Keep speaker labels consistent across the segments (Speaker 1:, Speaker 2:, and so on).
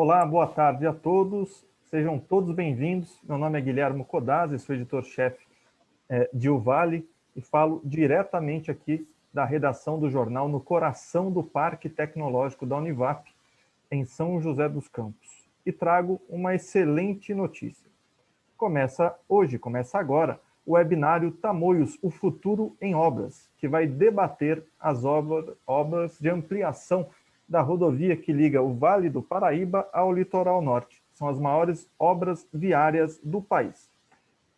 Speaker 1: Olá, boa tarde a todos. Sejam todos bem-vindos. Meu nome é Guilherme Codazzi, sou editor-chefe de O Vale e falo diretamente aqui da redação do jornal no coração do Parque Tecnológico da Univap, em São José dos Campos. E trago uma excelente notícia. Começa agora, o webinário Tamoios, o futuro em obras, que vai debater as obras de ampliação da rodovia que liga o Vale do Paraíba ao litoral norte. São as maiores obras viárias do país.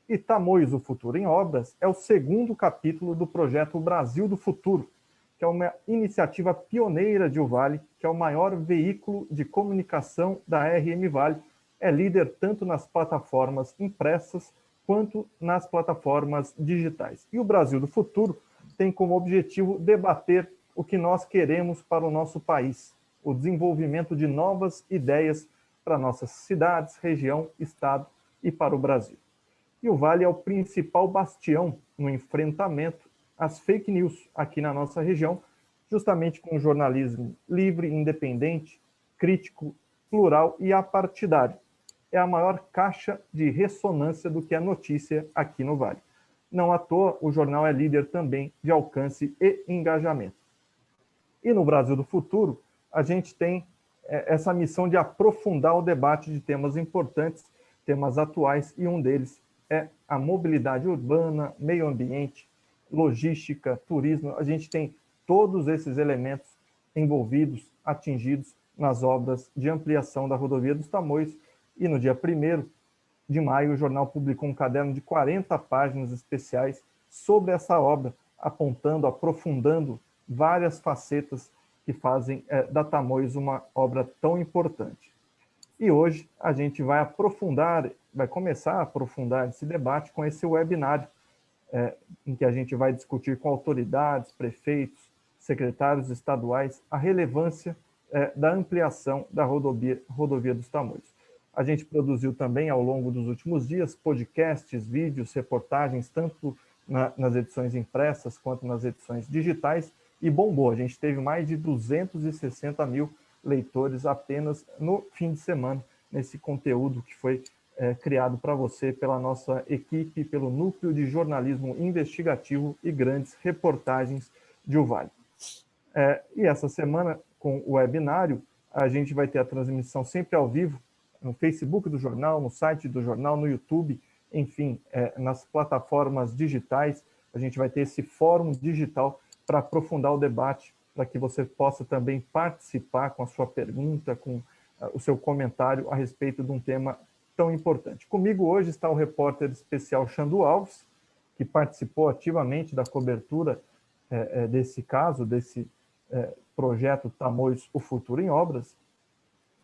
Speaker 1: E Tamoios, o futuro em obras, é o segundo capítulo do projeto Brasil do Futuro, que é uma iniciativa pioneira de O Vale, que é o maior veículo de comunicação da RM Vale, é líder tanto nas plataformas impressas quanto nas plataformas digitais. E o Brasil do Futuro tem como objetivo debater o que nós queremos para o nosso país, o desenvolvimento de novas ideias para nossas cidades, região, estado e para o Brasil. E o Vale é o principal bastião no enfrentamento às fake news aqui na nossa região, justamente com um jornalismo livre, independente, crítico, plural e apartidário. É a maior caixa de ressonância do que é notícia aqui no Vale. Não à toa, o jornal é líder também de alcance e engajamento. E no Brasil do Futuro, a gente tem essa missão de aprofundar o debate de temas importantes, temas atuais, e um deles é a mobilidade urbana, meio ambiente, logística, turismo. A gente tem todos esses elementos envolvidos, atingidos nas obras de ampliação da rodovia dos Tamoios. E no dia 1º de maio, o jornal publicou um caderno de 40 páginas especiais sobre essa obra, apontando, aprofundando várias facetas que fazem da Tamoios uma obra tão importante. E hoje a gente vai começar a aprofundar esse debate com esse webinário, em que a gente vai discutir com autoridades, prefeitos, secretários estaduais, a relevância da ampliação da rodovia dos Tamoios. A gente produziu também, ao longo dos últimos dias, podcasts, vídeos, reportagens, tanto nas edições impressas quanto nas edições digitais, e bombou. A gente teve mais de 260 mil leitores apenas no fim de semana, nesse conteúdo que foi criado para você pela nossa equipe, pelo Núcleo de Jornalismo Investigativo e Grandes Reportagens de O Vale. E essa semana, com o webinário, a gente vai ter a transmissão sempre ao vivo, no Facebook do jornal, no site do jornal, no YouTube, enfim, nas plataformas digitais. A gente vai ter esse fórum digital para aprofundar o debate, para que você possa também participar com a sua pergunta, com o seu comentário a respeito de um tema tão importante. Comigo hoje está o repórter especial Xandu Alves, que participou ativamente da cobertura desse caso, desse projeto Tamoios, o futuro em obras,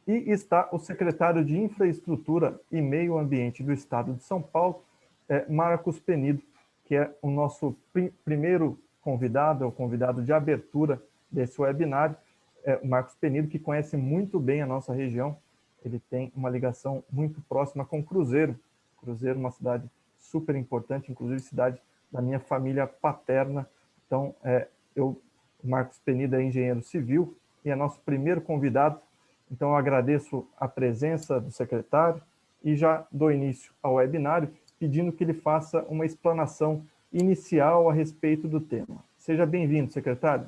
Speaker 1: e está o secretário de Infraestrutura e Meio Ambiente do Estado de São Paulo, Marcos Penido, que é o nosso primeiro convidado, é o convidado de abertura desse webinário, o Marcos Penido, que conhece muito bem a nossa região. Ele tem uma ligação muito próxima com Cruzeiro. Cruzeiro, uma cidade super importante, inclusive cidade da minha família paterna. Então, o Marcos Penido é engenheiro civil e é nosso primeiro convidado. Então, eu agradeço a presença do secretário e já dou início ao webinário, pedindo que ele faça uma explanação inicial a respeito do tema. Seja bem-vindo, secretário.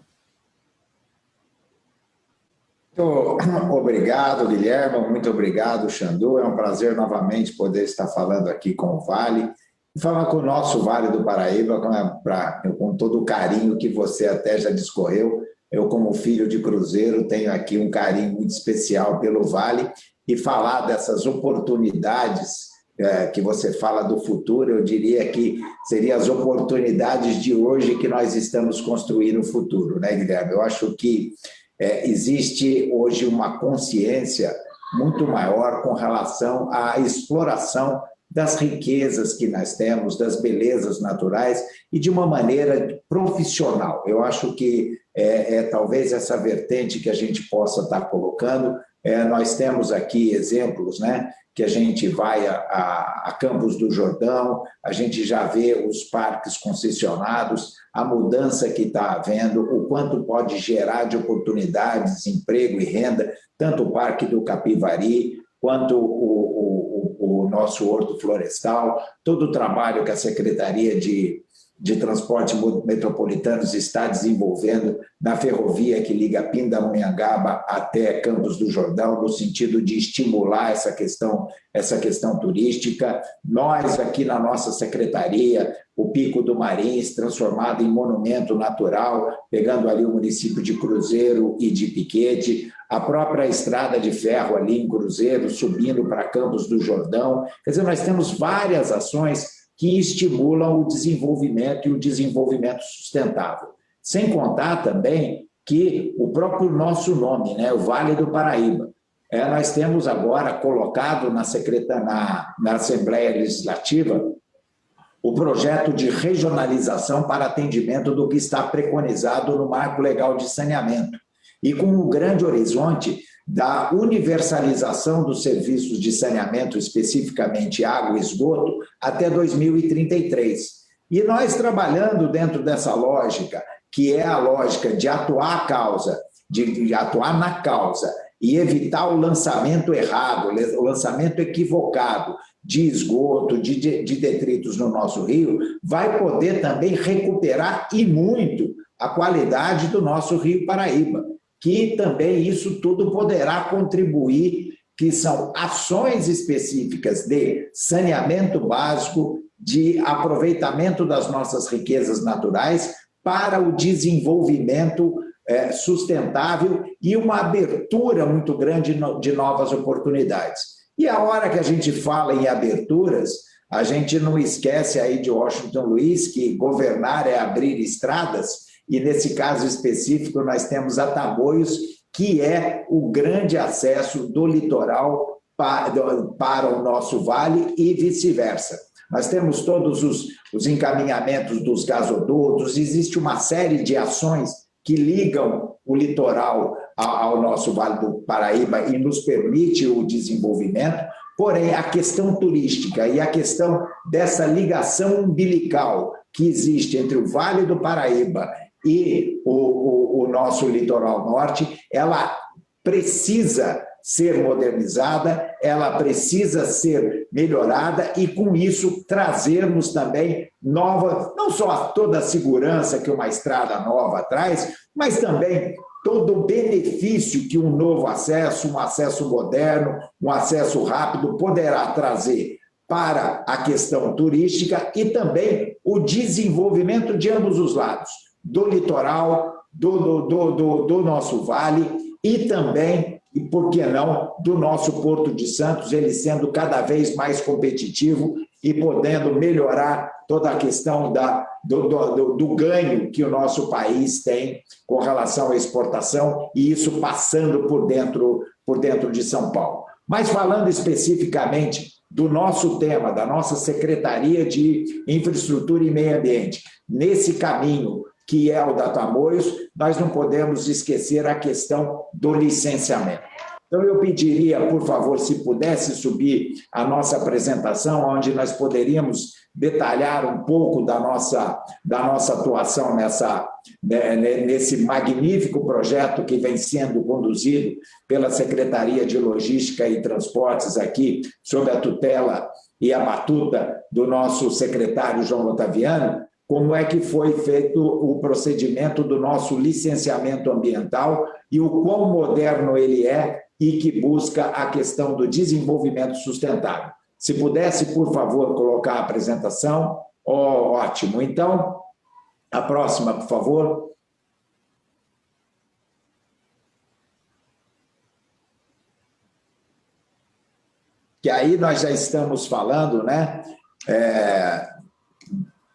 Speaker 2: Muito obrigado, Guilherme, muito obrigado, Xandu. É um prazer novamente poder estar falando aqui com o Vale, e falar com o nosso Vale do Paraíba, com todo o carinho que você até já discorreu. Eu, como filho de Cruzeiro, tenho aqui um carinho muito especial pelo Vale, e falar dessas oportunidades que você fala do futuro, eu diria que seriam as oportunidades de hoje que nós estamos construindo o futuro, né, Guilherme? Eu acho que existe hoje uma consciência muito maior com relação à exploração das riquezas que nós temos, das belezas naturais, e de uma maneira profissional. Eu acho que talvez essa vertente que a gente possa estar colocando Nós temos aqui exemplos, né, que a gente vai a Campos do Jordão, a gente já vê os parques concessionados, a mudança que está havendo, o quanto pode gerar de oportunidades, emprego e renda, tanto o Parque do Capivari, quanto o nosso Horto Florestal, todo o trabalho que a Secretaria de Transporte Metropolitanos está desenvolvendo na ferrovia que liga Pindamonhangaba até Campos do Jordão, no sentido de estimular essa questão turística. Nós, aqui na nossa secretaria, o Pico do Marins, transformado em monumento natural, pegando ali o município de Cruzeiro e de Piquete, a própria estrada de ferro ali em Cruzeiro, subindo para Campos do Jordão. Quer dizer, nós temos várias ações que estimulam o desenvolvimento e o desenvolvimento sustentável. Sem contar também que o próprio nosso nome, né, o Vale do Paraíba, nós temos agora colocado na Assembleia Legislativa o projeto de regionalização para atendimento do que está preconizado no Marco Legal de Saneamento, e com um grande horizonte da universalização dos serviços de saneamento, especificamente água e esgoto, até 2033. E nós trabalhando dentro dessa lógica, que é a lógica de atuar a causa, de atuar na causa e evitar o lançamento errado, o lançamento equivocado de esgoto, de detritos no nosso rio, vai poder também recuperar e muito a qualidade do nosso Rio Paraíba, que também isso tudo poderá contribuir, que são ações específicas de saneamento básico, de aproveitamento das nossas riquezas naturais para o desenvolvimento sustentável e uma abertura muito grande de novas oportunidades. E a hora que a gente fala em aberturas, a gente não esquece aí de Washington Luiz que governar é abrir estradas, e nesse caso específico nós temos a Tamoios, que é o grande acesso do litoral para o nosso vale e vice-versa. Nós temos todos os encaminhamentos dos gasodutos, existe uma série de ações que ligam o litoral ao nosso Vale do Paraíba e nos permite o desenvolvimento, porém a questão turística e a questão dessa ligação umbilical que existe entre o Vale do Paraíba e o nosso litoral norte, ela precisa ser modernizada, ela precisa ser melhorada e, com isso, trazermos também nova, não só toda a segurança que uma estrada nova traz, mas também todo o benefício que um novo acesso, um acesso moderno, um acesso rápido poderá trazer para a questão turística e também o desenvolvimento de ambos os lados, do litoral, do nosso vale e também, e por que não, do nosso Porto de Santos, ele sendo cada vez mais competitivo e podendo melhorar toda a questão do ganho que o nosso país tem com relação à exportação, e isso passando por dentro de São Paulo. Mas falando especificamente do nosso tema, da nossa Secretaria de Infraestrutura e Meio Ambiente, nesse caminho que é o da Tamoios, nós não podemos esquecer a questão do licenciamento. Então, eu pediria, por favor, se pudesse subir a nossa apresentação, onde nós poderíamos detalhar um pouco da nossa atuação nesse magnífico projeto que vem sendo conduzido pela Secretaria de Logística e Transportes aqui, sob a tutela e a batuta do nosso secretário João Otaviano, como é que foi feito o procedimento do nosso licenciamento ambiental e o quão moderno ele é e que busca a questão do desenvolvimento sustentável. Se pudesse, por favor, colocar a apresentação, ótimo. Então, a próxima, por favor. Que aí nós já estamos falando, né?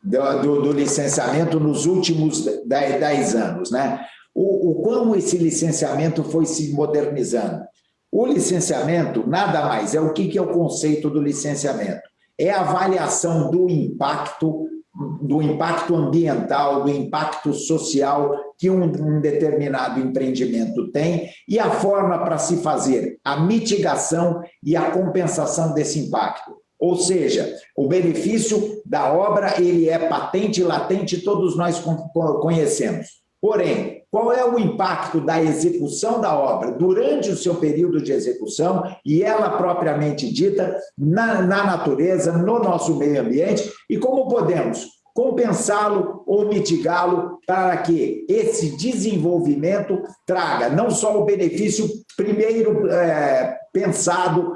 Speaker 2: Do licenciamento nos últimos 10 anos, né? Como esse licenciamento foi se modernizando? O licenciamento nada mais é o que é o conceito do licenciamento? É a avaliação do impacto ambiental, do impacto social que um determinado empreendimento tem e a forma para se fazer a mitigação e a compensação desse impacto. Ou seja, o benefício da obra ele é patente e latente, todos nós conhecemos. Porém, qual é o impacto da execução da obra durante o seu período de execução e ela propriamente dita na natureza, no nosso meio ambiente, e como podemos compensá-lo ou mitigá-lo para que esse desenvolvimento traga não só o benefício primeiro pensado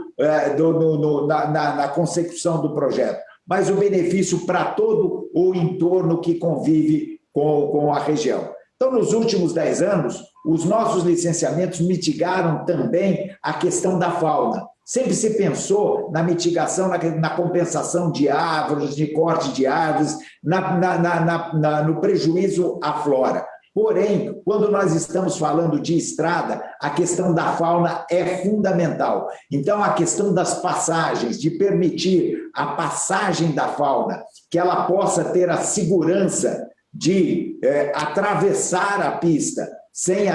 Speaker 2: na consecução do projeto, mas o benefício para todo o entorno que convive com a região. Então, nos últimos 10 anos, os nossos licenciamentos mitigaram também a questão da fauna. Sempre se pensou na mitigação, na compensação de árvores, de corte de árvores, no prejuízo à flora. Porém, quando nós estamos falando de estrada, a questão da fauna é fundamental. Então, a questão das passagens, de permitir a passagem da fauna, que ela possa ter a segurança de atravessar a pista sem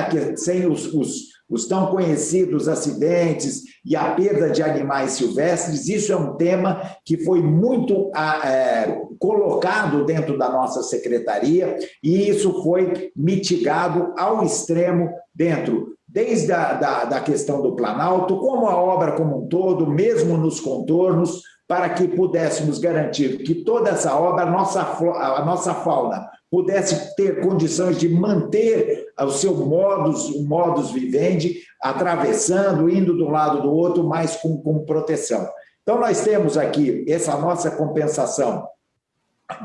Speaker 2: os tão conhecidos acidentes e a perda de animais silvestres, isso é um tema que foi muito colocado dentro da nossa secretaria e isso foi mitigado ao extremo desde a questão do Planalto, como a obra como um todo, mesmo nos contornos, para que pudéssemos garantir que toda essa obra, a nossa fauna, pudesse ter condições de manter o seu modus vivendi, atravessando, indo de um lado do outro, mas com proteção. Então, nós temos aqui essa nossa compensação,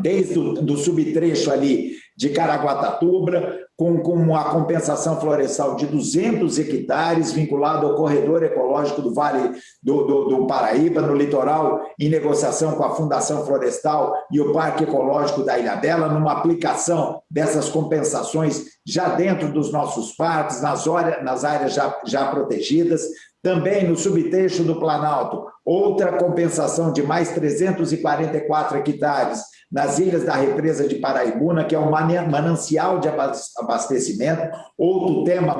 Speaker 2: desde o subtrecho ali de Caraguatatuba, com a compensação florestal de 200 hectares, vinculado ao corredor ecológico do Vale do Paraíba, no litoral, em negociação com a Fundação Florestal e o Parque Ecológico da Ilhabela, numa aplicação dessas compensações já dentro dos nossos parques, nas áreas já protegidas. Também no subtrecho do Planalto, outra compensação de mais 344 hectares nas ilhas da represa de Paraibuna, que é um manancial de abastecimento, outro tema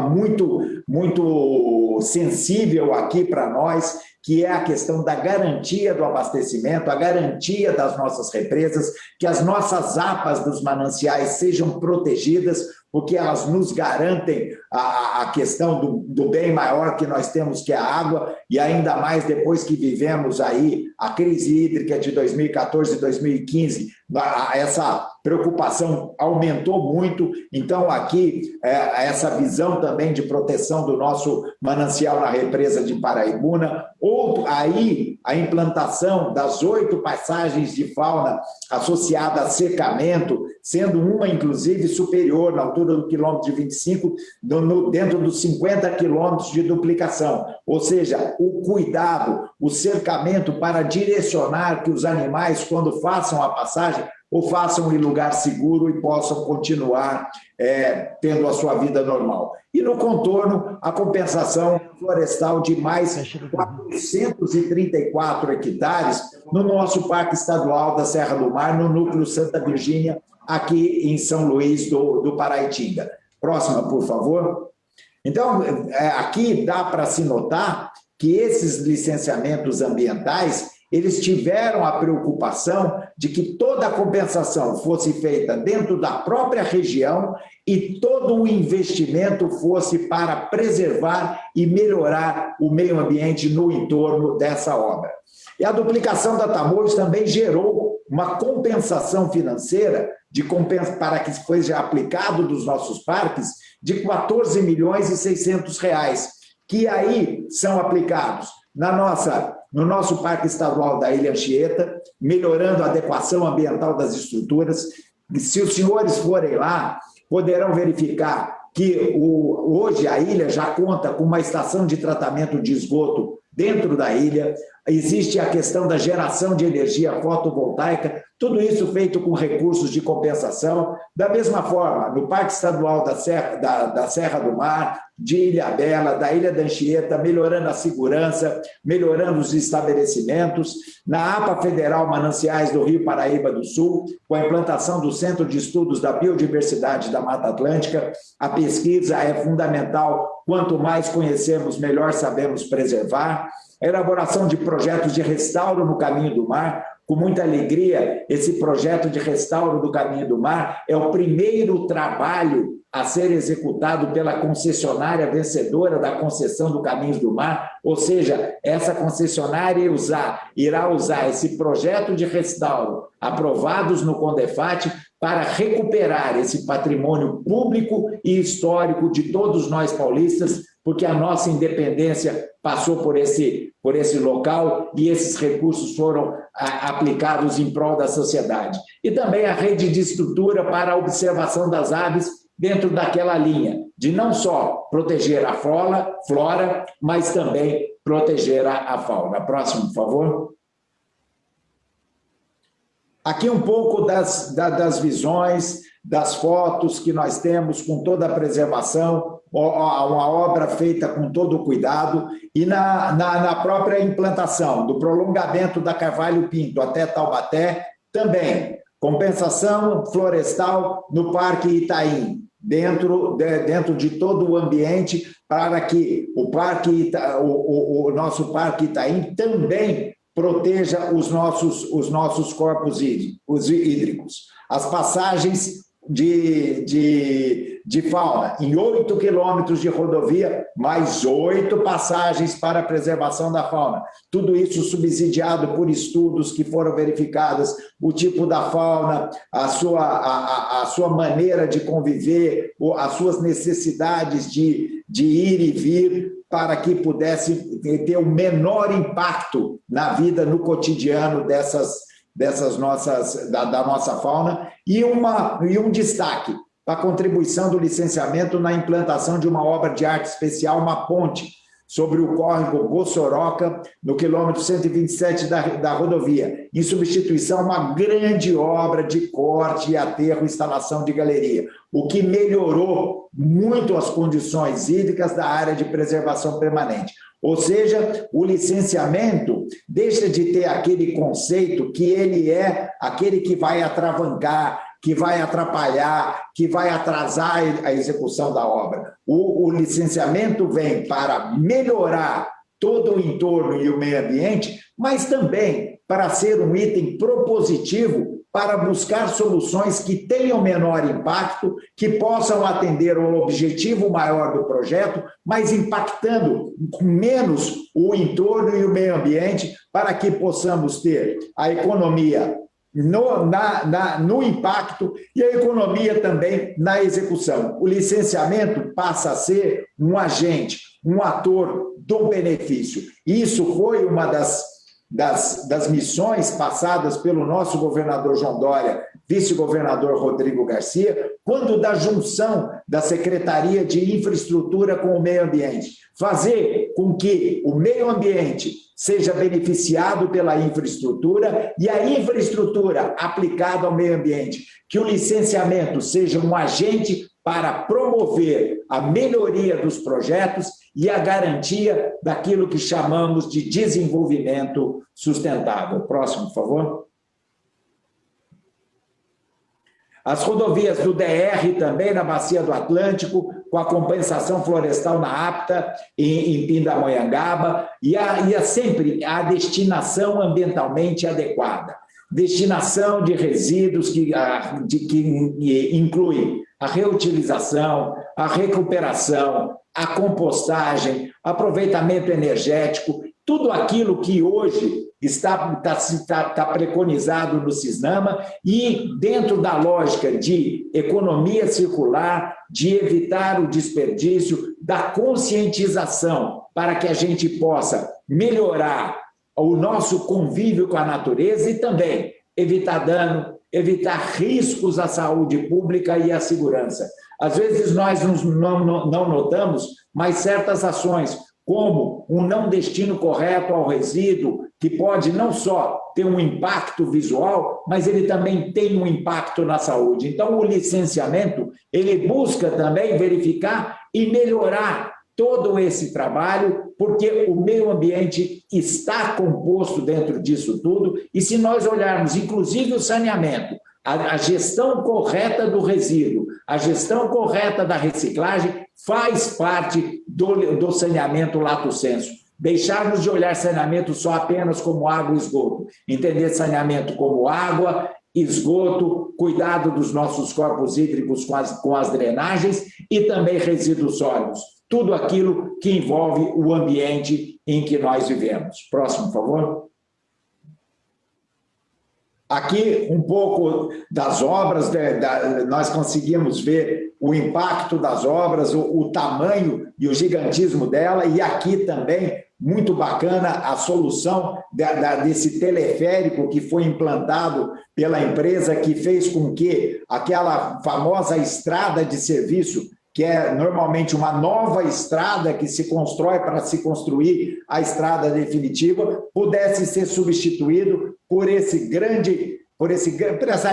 Speaker 2: muito sensível aqui para nós, que é a questão da garantia do abastecimento, a garantia das nossas represas, que as nossas APAs dos mananciais sejam protegidas, porque elas nos garantem a questão do bem maior que nós temos, que é a água, e ainda mais depois que vivemos aí a crise hídrica de 2014 e 2015, essa preocupação aumentou muito. Então, aqui, essa visão também de proteção do nosso manancial na represa de Paraibuna, aí a implantação das 8 passagens de fauna associada a secamento, sendo uma, inclusive, superior na altura do quilômetro de 25, dentro dos 50 quilômetros de duplicação. Ou seja, o cuidado, o cercamento para direcionar que os animais, quando façam a passagem, ou façam em lugar seguro e possam continuar tendo a sua vida normal. E no contorno, a compensação florestal de mais 434 hectares no nosso Parque Estadual da Serra do Mar, no núcleo Santa Virgínia, aqui em São Luís do Paraitinga. Próxima, por favor. Então, aqui dá para se notar que esses licenciamentos ambientais, eles tiveram a preocupação de que toda a compensação fosse feita dentro da própria região e todo o investimento fosse para preservar e melhorar o meio ambiente no entorno dessa obra. E a duplicação da Tamoios também gerou uma compensação financeira para que seja aplicado dos nossos parques de R$ 14.600.000, que aí são aplicados no nosso Parque Estadual da Ilha Anchieta, melhorando a adequação ambiental das estruturas. Se os senhores forem lá, poderão verificar que hoje a ilha já conta com uma estação de tratamento de esgoto dentro da ilha, existe a questão da geração de energia fotovoltaica, tudo isso feito com recursos de compensação. Da mesma forma, no Parque Estadual da Serra do Mar, de Ilhabela, da Ilha da Anchieta, melhorando a segurança, melhorando os estabelecimentos. Na APA Federal Mananciais do Rio Paraíba do Sul, com a implantação do Centro de Estudos da Biodiversidade da Mata Atlântica, a pesquisa é fundamental. Quanto mais conhecemos, melhor sabemos preservar. A elaboração de projetos de restauro no caminho do mar. Com muita alegria, esse projeto de restauro do caminho do mar é o primeiro trabalho a ser executado pela concessionária vencedora da concessão do Caminhos do Mar, ou seja, essa concessionária irá usar esse projeto de restauro aprovados no CONDEFAT para recuperar esse patrimônio público e histórico de todos nós paulistas, porque a nossa independência passou por esse local e esses recursos foram aplicados em prol da sociedade. E também a rede de estrutura para a observação das aves dentro daquela linha, de não só proteger a flora, mas também proteger a fauna. Próximo, por favor. Aqui um pouco das visões, das fotos que nós temos com toda a preservação, uma obra feita com todo o cuidado, e na própria implantação do prolongamento da Carvalho Pinto até Taubaté, também compensação florestal no Parque Itaim, dentro de todo o ambiente, para que o nosso Parque Itaim também proteja os nossos corpos hídricos. As passagens de fauna, em 8 quilômetros de rodovia, mais 8 passagens para a preservação da fauna. Tudo isso subsidiado por estudos que foram verificados, o tipo da fauna, a sua maneira de conviver, as suas necessidades de ir e vir, para que pudesse ter o menor impacto na vida, no cotidiano da nossa fauna, e um destaque para a contribuição do licenciamento na implantação de uma obra de arte especial, uma ponte sobre o córrego Bossoroca, no quilômetro 127 da rodovia, em substituição a uma grande obra de corte e aterro, instalação de galeria, o que melhorou muito as condições hídricas da área de preservação permanente. Ou seja, o licenciamento deixa de ter aquele conceito que ele é aquele que vai atravancar, que vai atrapalhar, que vai atrasar a execução da obra. O licenciamento vem para melhorar todo o entorno e o meio ambiente, mas também para ser um item propositivo para buscar soluções que tenham menor impacto, que possam atender ao objetivo maior do projeto, mas impactando menos o entorno e o meio ambiente, para que possamos ter a economia no impacto e a economia também na execução. O licenciamento passa a ser um agente, um ator do benefício. Isso foi uma das missões passadas pelo nosso governador João Dória, vice-governador Rodrigo Garcia, quando da junção da Secretaria de Infraestrutura com o Meio Ambiente. Fazer com que o meio ambiente seja beneficiado pela infraestrutura e a infraestrutura aplicada ao meio ambiente, que o licenciamento seja um agente para promover a melhoria dos projetos e a garantia daquilo que chamamos de desenvolvimento sustentável. Próximo, por favor. As rodovias do DR também na Bacia do Atlântico, com a compensação florestal na APTA, em Pindamonhangaba, e sempre a destinação ambientalmente adequada. Destinação de resíduos que inclui a reutilização, a recuperação, a compostagem, aproveitamento energético, tudo aquilo que hoje está preconizado no CISNAMA e dentro da lógica de economia circular, de evitar o desperdício, da conscientização para que a gente possa melhorar o nosso convívio com a natureza e também evitar dano, evitar riscos à saúde pública e à segurança. Às vezes nós não notamos, mas certas ações, como um não destino correto ao resíduo, que pode não só ter um impacto visual, mas ele também tem um impacto na saúde. Então, o licenciamento, ele busca também verificar e melhorar todo esse trabalho, porque o meio ambiente está composto dentro disso tudo, e se nós olharmos, inclusive, o saneamento, a gestão correta do resíduo, a gestão correta da reciclagem faz parte do saneamento lato sensu. Deixarmos de olhar saneamento só apenas como água e esgoto, entender saneamento como água, esgoto, cuidado dos nossos corpos hídricos com as drenagens e também resíduos sólidos. Tudo aquilo que envolve o ambiente em que nós vivemos. Próximo, por favor. Aqui, um pouco das obras, nós conseguimos ver o impacto das obras, o tamanho e o gigantismo dela, e aqui também, muito bacana, a solução desse teleférico que foi implantado pela empresa, que fez com que aquela famosa estrada de serviço, que é normalmente uma nova estrada que se constrói para se construir a estrada definitiva, pudesse ser substituído por essa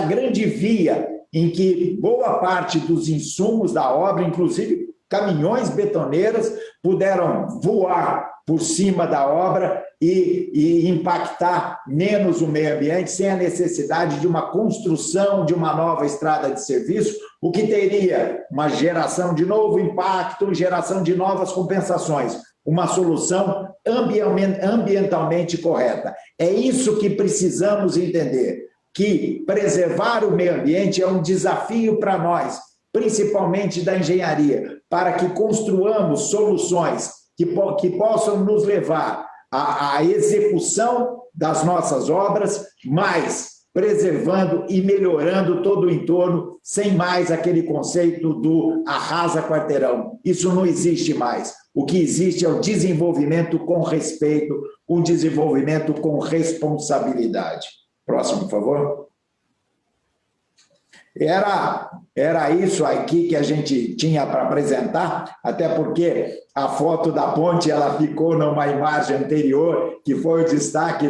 Speaker 2: grande via em que boa parte dos insumos da obra, inclusive caminhões betoneiras, puderam voar por cima da obra e impactar menos o meio ambiente, sem a necessidade de uma construção de uma nova estrada de serviço, o que teria uma geração de novo impacto, geração de novas compensações, uma solução ambientalmente correta. É isso que precisamos entender, que preservar o meio ambiente é um desafio para nós, principalmente da engenharia, para que construamos soluções que possam nos levar à execução das nossas obras, mas preservando e melhorando todo o entorno, sem mais aquele conceito do arrasa quarteirão. Isso não existe mais. O que existe é o desenvolvimento com respeito, um desenvolvimento com responsabilidade. Próximo, por favor. Era isso aqui que a gente tinha para apresentar, até porque a foto da ponte ela ficou numa imagem anterior, que foi o destaque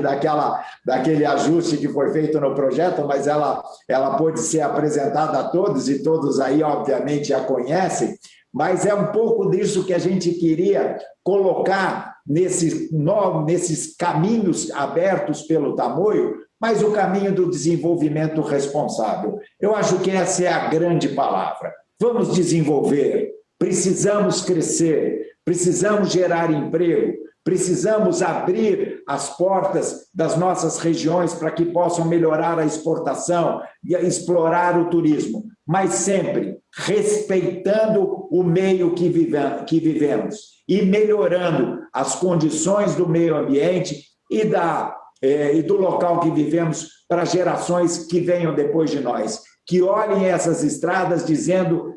Speaker 2: daquele ajuste que foi feito no projeto, mas ela pôde ser apresentada a todos, e todos aí, obviamente, a conhecem, mas é um pouco disso que a gente queria colocar nesses caminhos abertos pelo Tamoio, mas o caminho do desenvolvimento responsável. Eu acho que essa é a grande palavra. Vamos desenvolver, precisamos crescer, precisamos gerar emprego, precisamos abrir as portas das nossas regiões para que possam melhorar a exportação e explorar o turismo, mas sempre respeitando o meio que vivemos e melhorando as condições do meio ambiente e do local que vivemos para gerações que venham depois de nós, que olhem essas estradas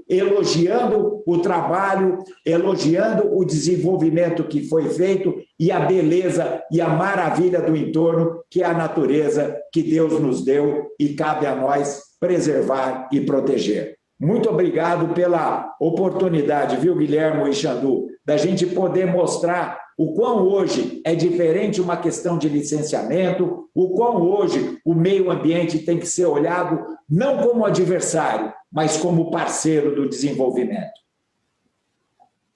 Speaker 2: elogiando o trabalho, elogiando o desenvolvimento que foi feito e a beleza e a maravilha do entorno, que é a natureza que Deus nos deu e cabe a nós preservar e proteger. Muito obrigado pela oportunidade, viu, Guilherme e Xandu, da gente poder mostrar o quão hoje é diferente uma questão de licenciamento, o quão hoje o meio ambiente tem que ser olhado não como adversário, mas como parceiro do desenvolvimento.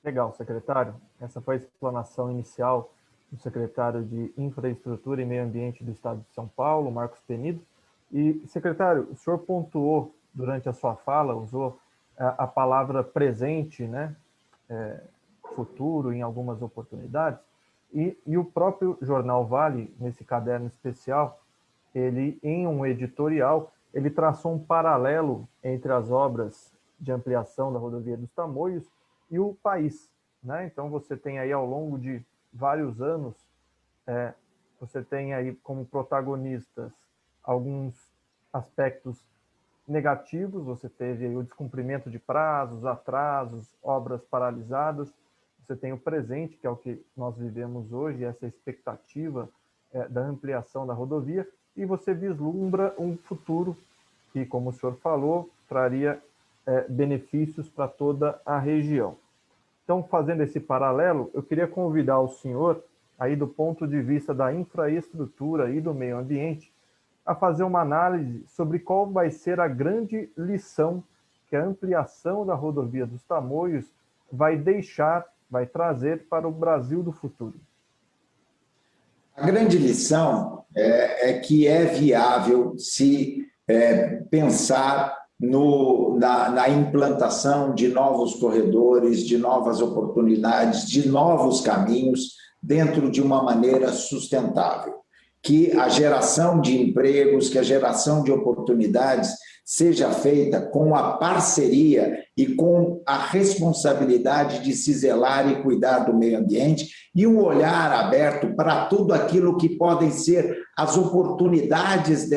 Speaker 1: Legal, secretário. Essa foi a explanação inicial do secretário de Infraestrutura e Meio Ambiente do Estado de São Paulo, Marcos Penido. E, secretário, o senhor pontuou durante a sua fala, usou a palavra presente, né? Futuro em algumas oportunidades, e o próprio jornal Vale, nesse caderno especial, ele, em um editorial, ele traçou um paralelo entre as obras de ampliação da rodovia dos Tamoios e o país, né? Então, você tem aí, ao longo de vários anos, você tem aí como protagonistas alguns aspectos negativos, você teve aí o descumprimento de prazos, atrasos, obras paralisadas. Você tem o presente, que é o que nós vivemos hoje, essa expectativa da ampliação da rodovia, e você vislumbra um futuro que, como o senhor falou, traria benefícios para toda a região. Então, fazendo esse paralelo, eu queria convidar o senhor, aí do ponto de vista da infraestrutura e do meio ambiente, a fazer uma análise sobre qual vai ser a grande lição que a ampliação da rodovia dos Tamoios vai deixar, vai trazer para o Brasil do futuro.
Speaker 2: A grande lição é que é viável se pensar na implantação de novos corredores, de novas oportunidades, de novos caminhos, dentro de uma maneira sustentável. Que a geração de empregos, que a geração de oportunidades seja feita com a parceria e com a responsabilidade de se zelar e cuidar do meio ambiente e um olhar aberto para tudo aquilo que podem ser as oportunidades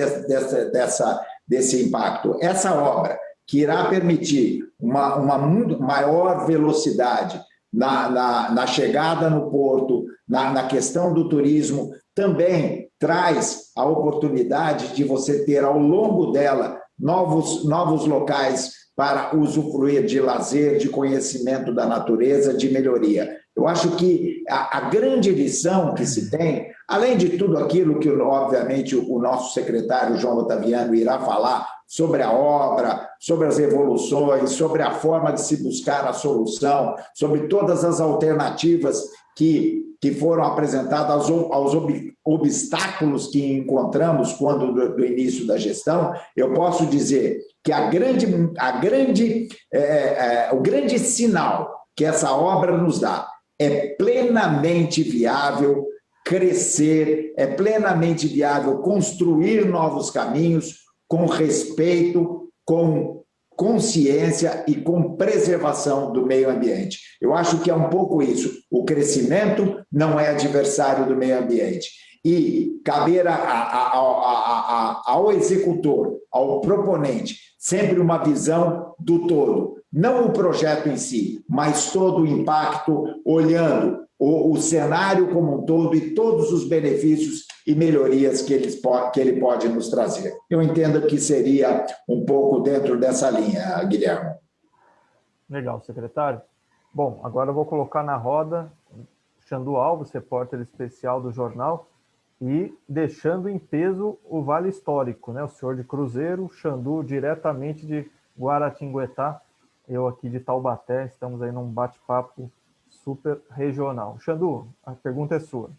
Speaker 2: desse impacto. Essa obra, que irá permitir uma maior velocidade na chegada no porto, na questão do turismo, também traz a oportunidade de você ter, ao longo dela, novos locais para usufruir de lazer, de conhecimento da natureza, de melhoria. Eu acho que a grande lição que se tem, além de tudo aquilo que, obviamente, o nosso secretário João Ottaviano irá falar sobre a obra, sobre as evoluções, sobre a forma de se buscar a solução, sobre todas as alternativas que foram apresentadas aos obstáculos que encontramos quando do início da gestão, eu posso dizer que o grande sinal que essa obra nos dá é plenamente viável crescer, é plenamente viável construir novos caminhos com respeito, com consciência e com preservação do meio ambiente. Eu acho que é um pouco isso. O crescimento não é adversário do meio ambiente. E caber ao executor, ao proponente, sempre uma visão do todo. Não o projeto em si, mas todo o impacto, olhando o cenário como um todo e todos os benefícios e melhorias que ele pode nos trazer. Eu entendo que seria um pouco dentro dessa linha, Guilherme.
Speaker 1: Legal, secretário. Bom, agora eu vou colocar na roda Xandu Alves, repórter especial do jornal, e deixando em peso o Vale Histórico, né? O senhor de Cruzeiro, Xandu, diretamente de Guaratinguetá, eu aqui de Taubaté, estamos aí num bate-papo super regional. Xandu, a pergunta é sua.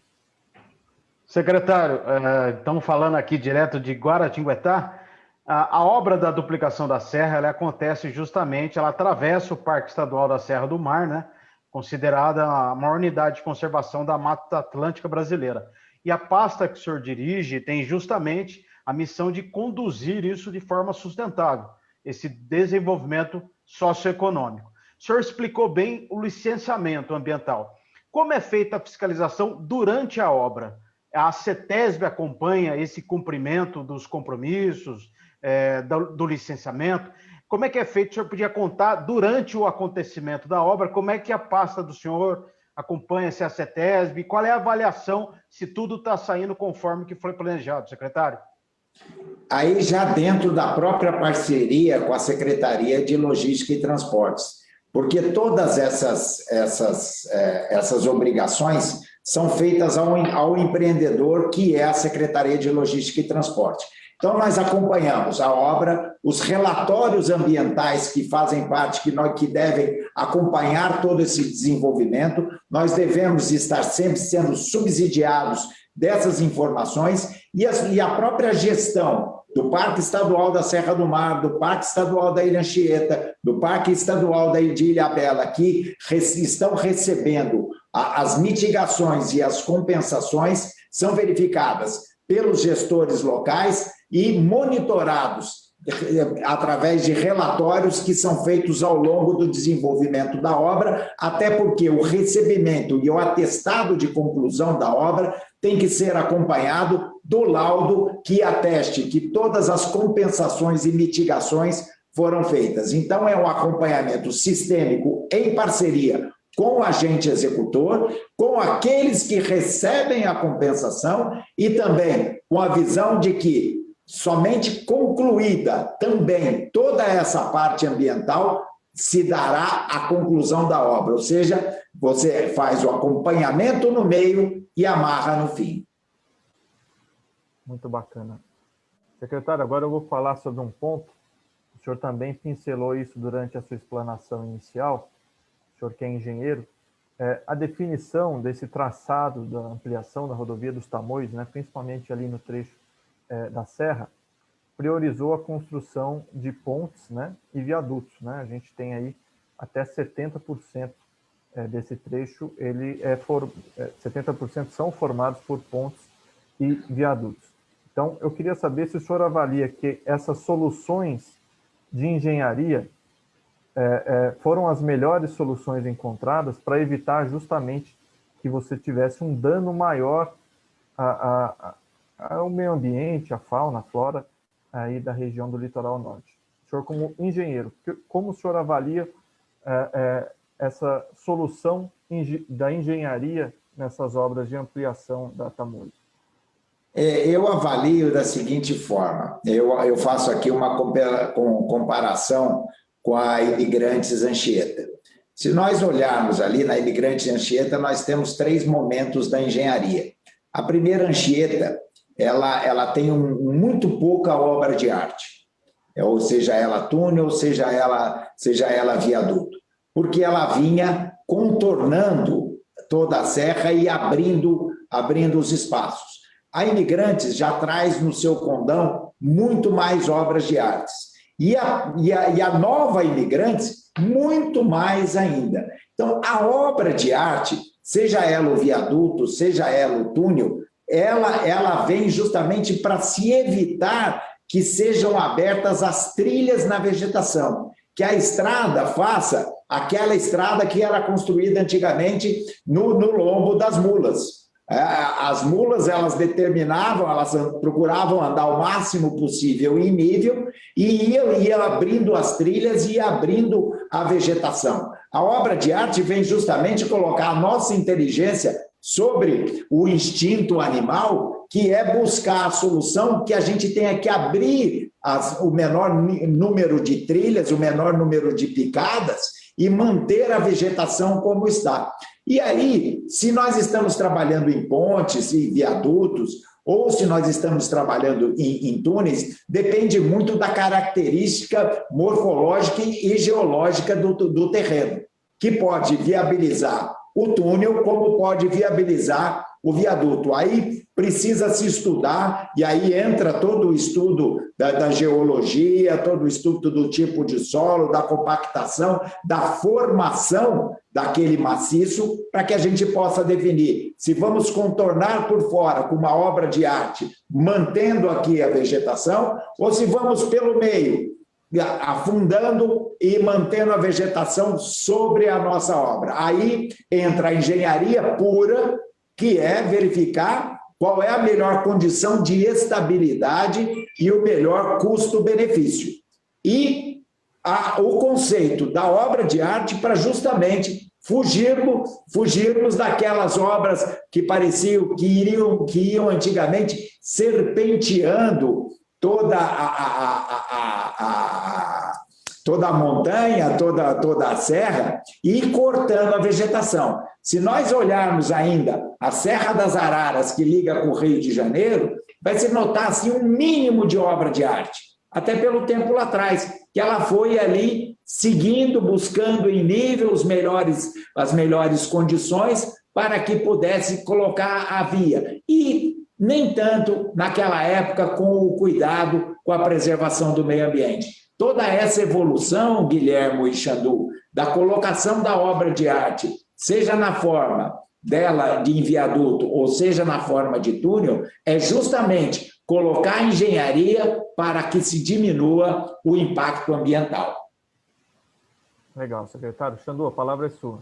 Speaker 3: Secretário, estamos falando aqui direto de Guaratinguetá. A obra da duplicação da serra, ela acontece justamente, ela atravessa o Parque Estadual da Serra do Mar, né? Considerada a maior unidade de conservação da Mata Atlântica brasileira. E a pasta que o senhor dirige tem justamente a missão de conduzir isso de forma sustentável, esse desenvolvimento socioeconômico. O senhor explicou bem o licenciamento ambiental. Como é feita a fiscalização durante a obra? A CETESB acompanha esse cumprimento dos compromissos, do licenciamento? Como é que é feito? O senhor podia contar durante o acontecimento da obra, como é que a pasta do senhor acompanha-se a CETESB? Qual é a avaliação se tudo está saindo conforme que foi planejado, secretário?
Speaker 2: Aí já dentro da própria parceria com a Secretaria de Logística e Transportes, porque todas essas obrigações são feitas ao empreendedor, que é a Secretaria de Logística e Transporte. Então, nós acompanhamos a obra, os relatórios ambientais que fazem parte, que devem acompanhar todo esse desenvolvimento, nós devemos estar sempre sendo subsidiados dessas informações e a própria gestão do Parque Estadual da Serra do Mar, do Parque Estadual da Ilha Anchieta, do Parque Estadual da Ilhabela, que estão recebendo as mitigações e as compensações, são verificadas pelos gestores locais e monitorados através de relatórios que são feitos ao longo do desenvolvimento da obra, até porque o recebimento e o atestado de conclusão da obra tem que ser acompanhado do laudo que ateste que todas as compensações e mitigações foram feitas. Então, é um acompanhamento sistêmico em parceria com o agente executor, com aqueles que recebem a compensação e também com a visão de que somente concluída também toda essa parte ambiental, se dará a conclusão da obra, ou seja, você faz o acompanhamento no meio e amarra no fim.
Speaker 1: Muito bacana. Secretário, agora eu vou falar sobre um ponto. O senhor também pincelou isso durante a sua explanação inicial, o senhor que é engenheiro. A definição desse traçado da ampliação da rodovia dos Tamoios, né, principalmente ali no trecho da Serra, priorizou a construção de pontes, né, e viadutos, né? A gente tem aí até 70% desse trecho, 70% são formados por pontes e viadutos. Então, eu queria saber se o senhor avalia que essas soluções de engenharia foram as melhores soluções encontradas para evitar justamente que você tivesse um dano maior ao meio ambiente, à fauna, à flora, aí da região do litoral norte. O senhor, como engenheiro, como o senhor avalia essa solução da engenharia nessas obras de ampliação da Tamoios?
Speaker 2: Eu avalio da seguinte forma, eu faço aqui uma comparação com a Imigrantes Anchieta. Se nós olharmos ali na Imigrantes Anchieta, nós temos 3 momentos da engenharia. A primeira Anchieta, ela tem muito pouca obra de arte, ou seja ela túnel, seja ela viaduto, porque ela vinha contornando toda a serra e abrindo os espaços. A Imigrantes já traz no seu condão muito mais obras de artes. E a nova Imigrantes, muito mais ainda. Então, a obra de arte, seja ela o viaduto, seja ela o túnel, ela vem justamente para se evitar que sejam abertas as trilhas na vegetação, que a estrada faça aquela estrada que era construída antigamente no lombo das mulas. As mulas, elas procuravam andar o máximo possível em nível e ia abrindo as trilhas e ia abrindo a vegetação. A obra de arte vem justamente colocar a nossa inteligência sobre o instinto animal, que é buscar a solução que a gente tenha que abrir o menor número de trilhas, o menor número de picadas e manter a vegetação como está. E aí, se nós estamos trabalhando em pontes e viadutos, ou se nós estamos trabalhando em túneis, depende muito da característica morfológica e geológica do terreno, que pode viabilizar o túnel, como pode viabilizar o viaduto. Aí precisa se estudar, e aí entra todo o estudo da geologia, todo o estudo do tipo de solo, da compactação, da formação daquele maciço, para que a gente possa definir se vamos contornar por fora com uma obra de arte, mantendo aqui a vegetação, ou se vamos pelo meio, afundando e mantendo a vegetação sobre a nossa obra. Aí entra a engenharia pura, que é verificar qual é a melhor condição de estabilidade e o melhor custo-benefício. E o conceito da obra de arte para justamente fugirmos daquelas obras que pareciam que iam antigamente serpenteando toda a montanha, toda a serra e cortando a vegetação. Se nós olharmos ainda a Serra das Araras, que liga com o Rio de Janeiro, vai se notar assim, um mínimo de obra de arte, até pelo tempo lá atrás, que ela foi ali seguindo, buscando em nível as melhores condições para que pudesse colocar a via. E nem tanto naquela época com o cuidado com a preservação do meio ambiente. Toda essa evolução, Guilherme e Xandu, da colocação da obra de arte, seja na forma dela de viaduto ou seja na forma de túnel, é justamente colocar a engenharia para que se diminua o impacto ambiental.
Speaker 1: Legal, secretário. Xandu, a palavra é sua.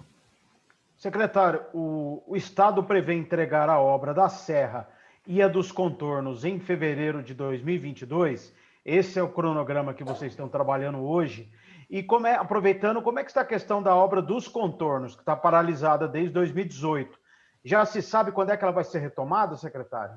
Speaker 3: Secretário, o Estado prevê entregar a obra da Serra e a dos contornos em fevereiro de 2022. Esse é o cronograma que vocês estão trabalhando hoje. E aproveitando, como é que está a questão da obra dos contornos, que está paralisada desde 2018? Já se sabe quando é que ela vai ser retomada, secretário?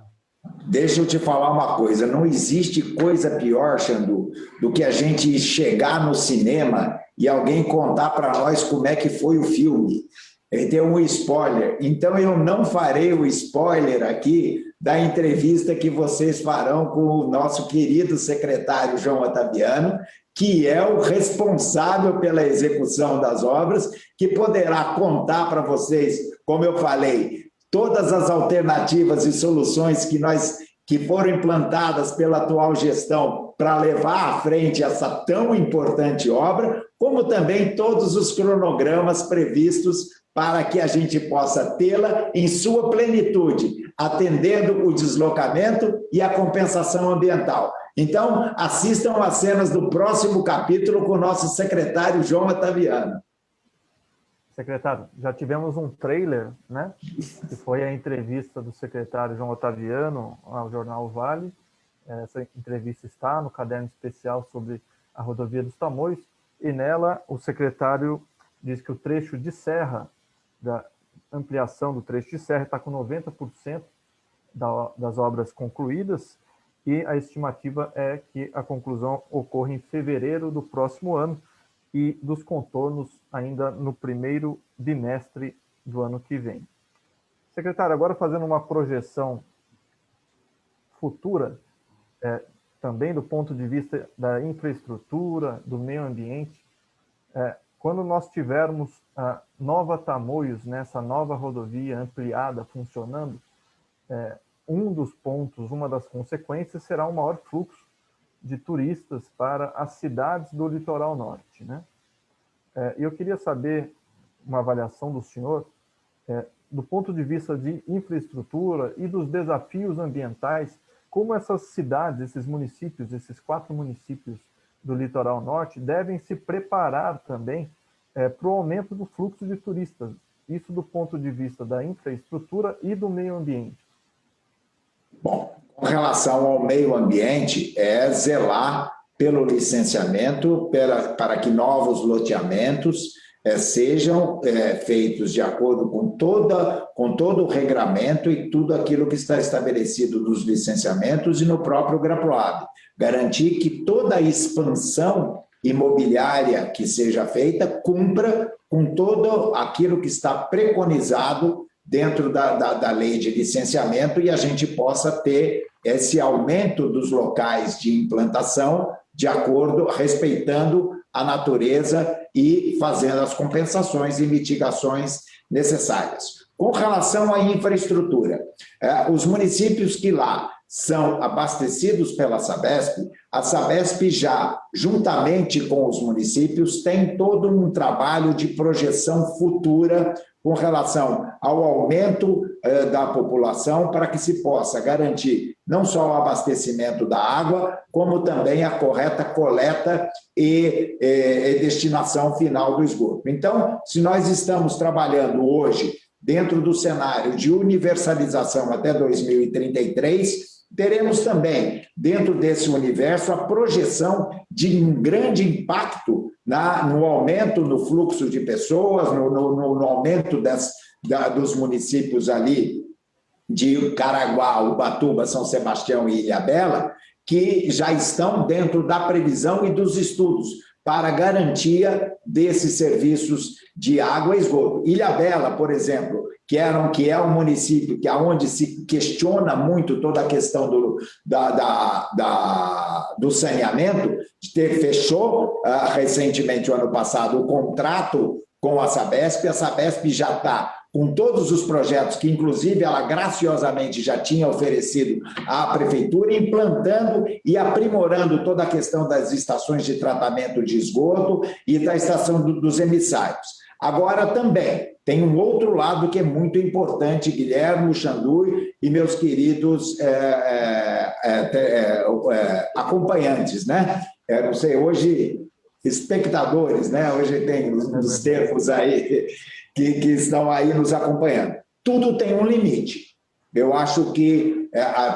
Speaker 2: Deixa eu te falar uma coisa, não existe coisa pior, Xandu, do que a gente chegar no cinema e alguém contar para nós como é que foi o filme. Tem um spoiler. Então, eu não farei o spoiler aqui da entrevista que vocês farão com o nosso querido secretário João Otaviano, que é o responsável pela execução das obras, que poderá contar para vocês, como eu falei, todas as alternativas e soluções que foram implantadas pela atual gestão para levar à frente essa tão importante obra, como também todos os cronogramas previstos para que a gente possa tê-la em sua plenitude, atendendo o deslocamento e a compensação ambiental. Então, assistam às cenas do próximo capítulo com o nosso secretário João Otaviano.
Speaker 1: Secretário, já tivemos um trailer, né? Que foi a entrevista do secretário João Otaviano ao jornal Vale. Essa entrevista está no caderno especial sobre a rodovia dos Tamoios, e nela o secretário diz que o trecho de serra, da ampliação do trecho de serra, está com 90% das obras concluídas, e a estimativa é que a conclusão ocorra em fevereiro do próximo ano, e dos contornos ainda no primeiro bimestre do ano que vem. Secretário, agora fazendo uma projeção futura, também do ponto de vista da infraestrutura, do meio ambiente, quando nós tivermos a Nova Tamoios, nessa nova rodovia ampliada funcionando, um dos pontos, uma das consequências será um maior fluxo de turistas para as cidades do litoral norte, né? E eu queria saber uma avaliação do senhor do ponto de vista de infraestrutura e dos desafios ambientais, como essas cidades, esses municípios, esses 4 municípios do litoral norte devem se preparar também para o aumento do fluxo de turistas, isso do ponto de vista da infraestrutura e do meio ambiente.
Speaker 2: Bom, com relação ao meio ambiente, é zelar pelo licenciamento, para que novos loteamentos sejam feitos de acordo com todo o regramento e tudo aquilo que está estabelecido nos licenciamentos e no próprio GRAPROAB. Garantir que toda a expansão imobiliária que seja feita cumpra com todo aquilo que está preconizado dentro da lei de licenciamento, e a gente possa ter esse aumento dos locais de implantação de acordo, respeitando a natureza e fazendo as compensações e mitigações necessárias. Com relação à infraestrutura, os municípios que lá são abastecidos pela Sabesp, a Sabesp já, juntamente com os municípios, tem todo um trabalho de projeção futura com relação ao aumento da população, para que se possa garantir não só o abastecimento da água, como também a correta coleta e destinação final do esgoto. Então, se nós estamos trabalhando hoje dentro do cenário de universalização até 2033, teremos também, dentro desse universo, a projeção de um grande impacto no aumento no fluxo de pessoas, no aumento dos municípios ali de Caraguá, Ubatuba, São Sebastião e Ilhabela, que já estão dentro da previsão e dos estudos para a garantia desses serviços de água e esgoto. Ilhabela, por exemplo, que é um município onde se questiona muito toda a questão do saneamento, fechou recentemente, o ano passado, o contrato com a Sabesp já está com todos os projetos que, inclusive, ela graciosamente já tinha oferecido à Prefeitura, implantando e aprimorando toda a questão das estações de tratamento de esgoto e da estação dos emissários. Agora, também, tem um outro lado que é muito importante, Guilherme, Xandu e meus queridos acompanhantes, né? Não sei, hoje, espectadores, né? Hoje tem os termos aí que estão aí nos acompanhando. Tudo tem um limite. Eu acho que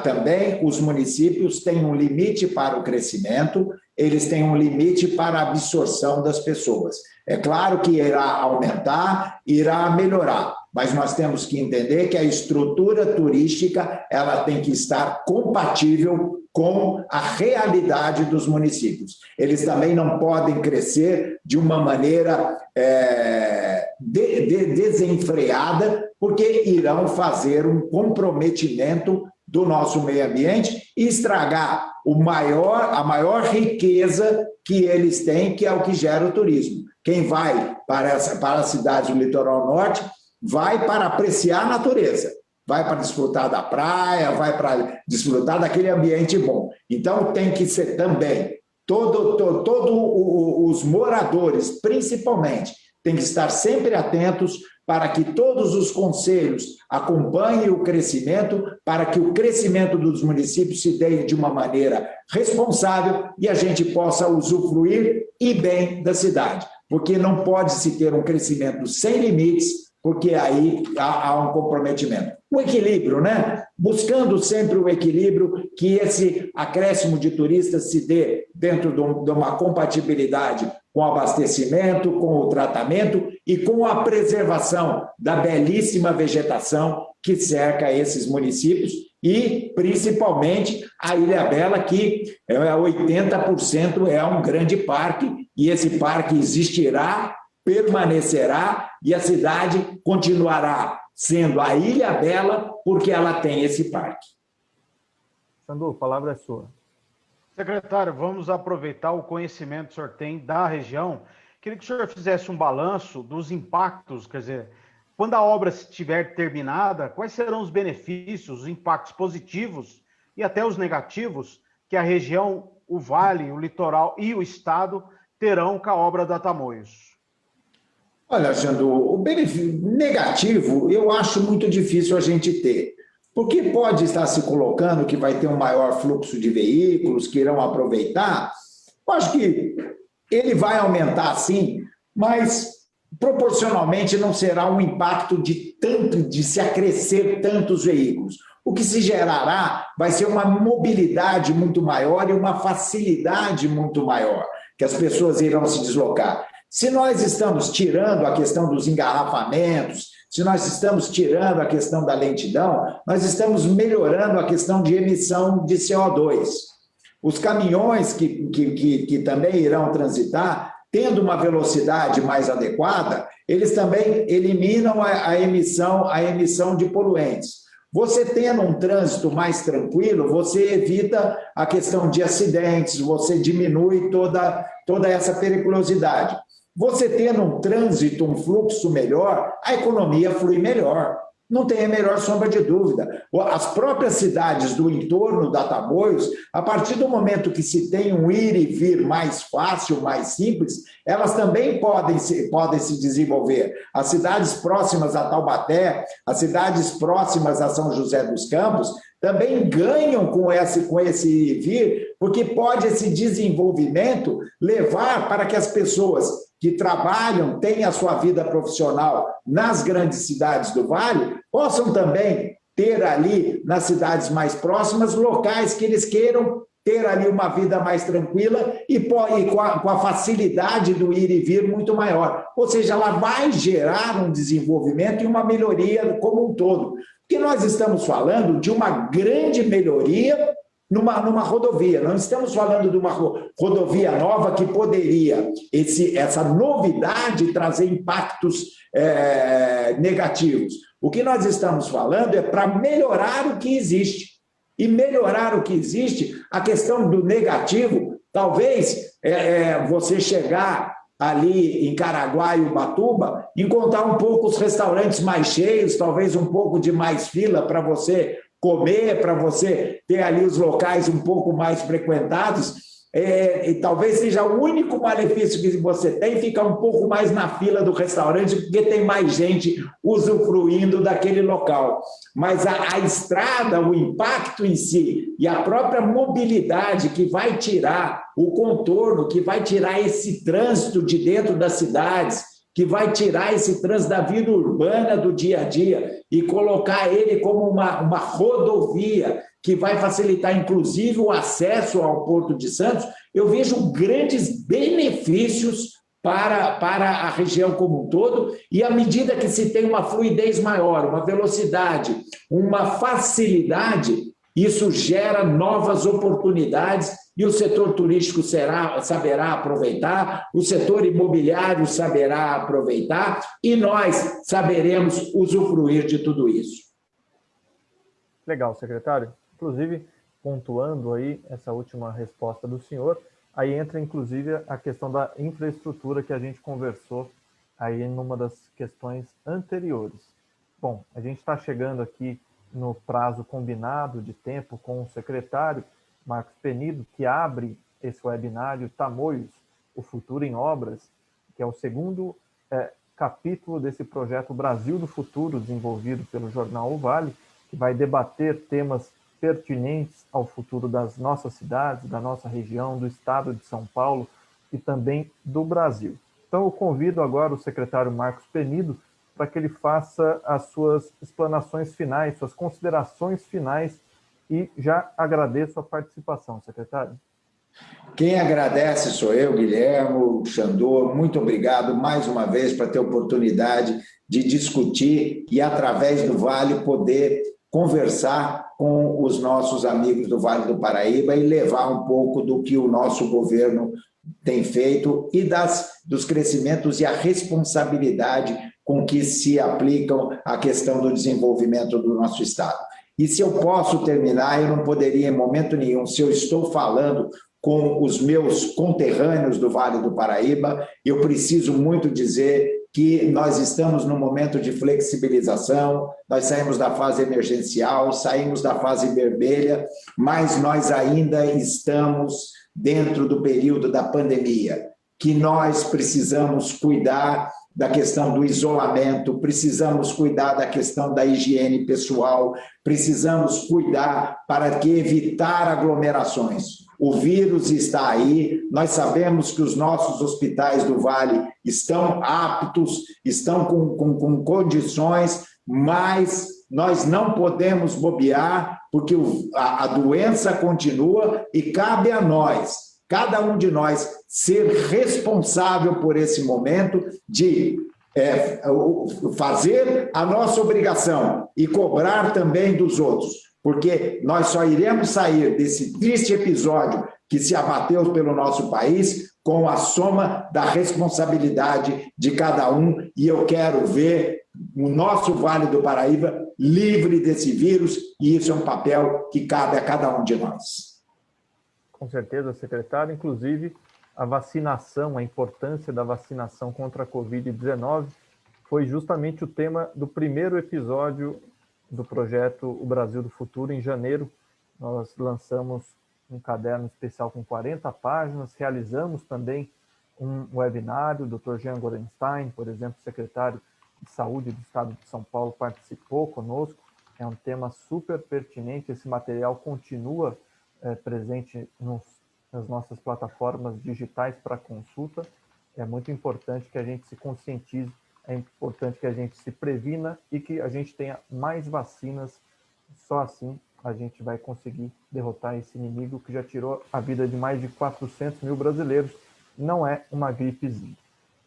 Speaker 2: também os municípios têm um limite para o crescimento, eles têm um limite para a absorção das pessoas. É claro que irá aumentar, irá melhorar, mas nós temos que entender que a estrutura turística ela tem que estar compatível com a realidade dos municípios. Eles também não podem crescer de uma maneira desenfreada, porque irão fazer um comprometimento do nosso meio ambiente e estragar a maior riqueza que eles têm, que é o que gera o turismo. Quem vai para as cidades do litoral norte vai para apreciar a natureza, vai para desfrutar da praia, vai para desfrutar daquele ambiente bom. Então, tem que ser também, todos os moradores, principalmente, têm que estar sempre atentos para que todos os conselhos acompanhem o crescimento, para que o crescimento dos municípios se dê de uma maneira responsável e a gente possa usufruir e bem da cidade. Porque não pode se ter um crescimento sem limites, porque aí há um comprometimento. O equilíbrio, né? Buscando sempre o equilíbrio, que esse acréscimo de turistas se dê dentro de uma compatibilidade com o abastecimento, com o tratamento e com a preservação da belíssima vegetação que cerca esses municípios e, principalmente, a Ilhabela, que 80% é um grande parque, e esse parque existirá, permanecerá, e a cidade continuará sendo a Ilhabela, porque ela tem esse parque.
Speaker 1: Xandu, a palavra é sua.
Speaker 3: Secretário, vamos aproveitar o conhecimento que o senhor tem da região. Queria que o senhor fizesse um balanço dos impactos, quer dizer, quando a obra estiver terminada, quais serão os benefícios, os impactos positivos e até os negativos que a região, o Vale, o litoral e o Estado terão com a obra da Tamoios?
Speaker 2: Olha, Xandu, o benefício negativo eu acho muito difícil a gente ter, porque pode estar se colocando que vai ter um maior fluxo de veículos que irão aproveitar. Eu acho que ele vai aumentar sim, mas proporcionalmente não será um impacto de se acrescer tantos veículos. O que se gerará vai ser uma mobilidade muito maior e uma facilidade muito maior, que as pessoas irão se deslocar. Se nós estamos tirando a questão dos engarrafamentos, se nós estamos tirando a questão da lentidão, nós estamos melhorando a questão de emissão de CO2. Os caminhões que também irão transitar, tendo uma velocidade mais adequada, eles também eliminam a emissão de poluentes. Você tendo um trânsito mais tranquilo, você evita a questão de acidentes, você diminui toda essa periculosidade. Você tendo um trânsito, um fluxo melhor, a economia flui melhor. Não tem a menor sombra de dúvida. As próprias cidades do entorno da Tamoios, a partir do momento que se tem um ir e vir mais fácil, mais simples, elas também podem se desenvolver. As cidades próximas a Taubaté, as cidades próximas a São José dos Campos, também ganham com esse ir e vir, porque pode esse desenvolvimento levar para que as pessoas que trabalham, têm a sua vida profissional nas grandes cidades do Vale, possam também ter ali, nas cidades mais próximas, locais que eles queiram ter ali uma vida mais tranquila e com a facilidade do ir e vir muito maior. Ou seja, ela vai gerar um desenvolvimento e uma melhoria como um todo. Porque nós estamos falando de uma grande melhoria numa rodovia. Não estamos falando de uma rodovia nova que poderia, essa novidade, trazer impactos negativos. O que nós estamos falando é para melhorar o que existe. E melhorar o que existe, a questão do negativo, talvez você chegar ali em Caraguá e Ubatuba, encontrar um pouco os restaurantes mais cheios, talvez um pouco de mais fila para você comer, para você ter ali os locais um pouco mais frequentados, e talvez seja o único malefício que você tem, ficar um pouco mais na fila do restaurante, porque tem mais gente usufruindo daquele local. Mas a estrada, o impacto em si, e a própria mobilidade que vai tirar o contorno, que vai tirar esse trânsito de dentro das cidades, que vai tirar esse trânsito da vida urbana do dia a dia e colocar ele como uma rodovia que vai facilitar, inclusive, o acesso ao Porto de Santos, eu vejo grandes benefícios para a região como um todo, e à medida que se tem uma fluidez maior, uma velocidade, uma facilidade, isso gera novas oportunidades e o setor turístico saberá aproveitar, o setor imobiliário saberá aproveitar e nós saberemos usufruir de tudo isso.
Speaker 1: Legal, secretário. Inclusive, pontuando aí essa última resposta do senhor, aí entra inclusive a questão da infraestrutura que a gente conversou aí numa das questões anteriores. Bom, a gente está chegando aqui no prazo combinado de tempo com o secretário Marcos Penido, que abre esse webinário Tamoios, o Futuro em Obras, que é o segundo capítulo desse projeto Brasil do Futuro, desenvolvido pelo jornal O Vale, que vai debater temas pertinentes ao futuro das nossas cidades, da nossa região, do estado de São Paulo e também do Brasil. Então, eu convido agora o secretário Marcos Penido para que ele faça as suas explanações finais, suas considerações finais, e já agradeço a participação, secretário.
Speaker 2: Quem agradece sou eu, Guilhermo, Xandô, muito obrigado mais uma vez para ter a oportunidade de discutir e, através do Vale, poder conversar com os nossos amigos do Vale do Paraíba e levar um pouco do que o nosso governo tem feito e dos crescimentos e a responsabilidade com que se aplicam a questão do desenvolvimento do nosso Estado. E se eu posso terminar, eu não poderia em momento nenhum, se eu estou falando com os meus conterrâneos do Vale do Paraíba, eu preciso muito dizer que nós estamos num momento de flexibilização, nós saímos da fase emergencial, saímos da fase vermelha, mas nós ainda estamos dentro do período da pandemia, que nós precisamos cuidar da questão do isolamento, precisamos cuidar da questão da higiene pessoal, precisamos cuidar para que evitar aglomerações. O vírus está aí, nós sabemos que os nossos hospitais do Vale estão aptos, estão com condições, mas nós não podemos bobear, porque a doença continua e cabe a nós, cada um de nós, ser responsável por esse momento de fazer a nossa obrigação e cobrar também dos outros, porque nós só iremos sair desse triste episódio que se abateu pelo nosso país com a soma da responsabilidade de cada um, e eu quero ver o nosso Vale do Paraíba livre desse vírus, e isso é um papel que cabe a cada um de nós.
Speaker 1: Com certeza, secretário. Inclusive, a vacinação, a importância da vacinação contra a Covid-19 foi justamente o tema do primeiro episódio do projeto O Brasil do Futuro, em janeiro. Nós lançamos um caderno especial com 40 páginas, realizamos também um webinário, o Dr. Jean Gorenstein, por exemplo, secretário de Saúde do Estado de São Paulo, participou conosco. É um tema super pertinente, esse material continua presente nas nossas plataformas digitais para consulta. É muito importante que a gente se conscientize, é importante que a gente se previna e que a gente tenha mais vacinas. Só assim a gente vai conseguir derrotar esse inimigo que já tirou a vida de mais de 400 mil brasileiros. Não é uma gripezinha.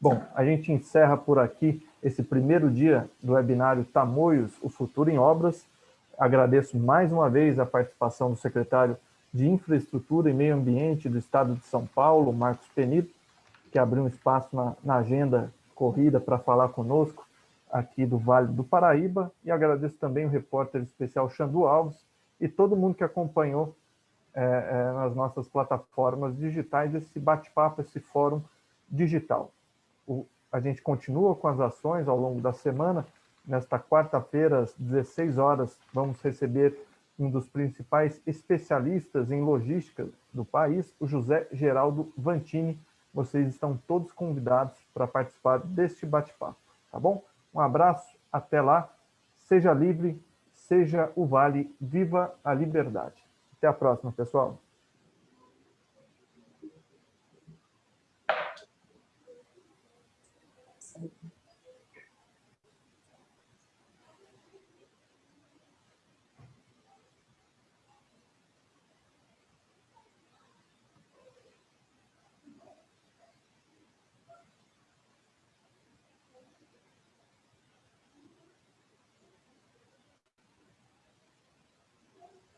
Speaker 1: Bom, a gente encerra por aqui esse primeiro dia do webinário Tamoios, o Futuro em Obras. Agradeço mais uma vez a participação do secretário de Infraestrutura e Meio Ambiente do Estado de São Paulo, Marcos Penido, que abriu um espaço na agenda corrida para falar conosco aqui do Vale do Paraíba, e agradeço também o repórter especial Xandu Alves e todo mundo que acompanhou nas nossas plataformas digitais esse bate-papo, esse fórum digital. A gente continua com as ações ao longo da semana. Nesta quarta-feira, às 16 horas, vamos receber um dos principais especialistas em logística do país, o José Geraldo Vantini. Vocês estão todos convidados para participar deste bate-papo, tá bom? Um abraço, até lá, seja livre, seja o Vale, viva a liberdade. Até a próxima, pessoal.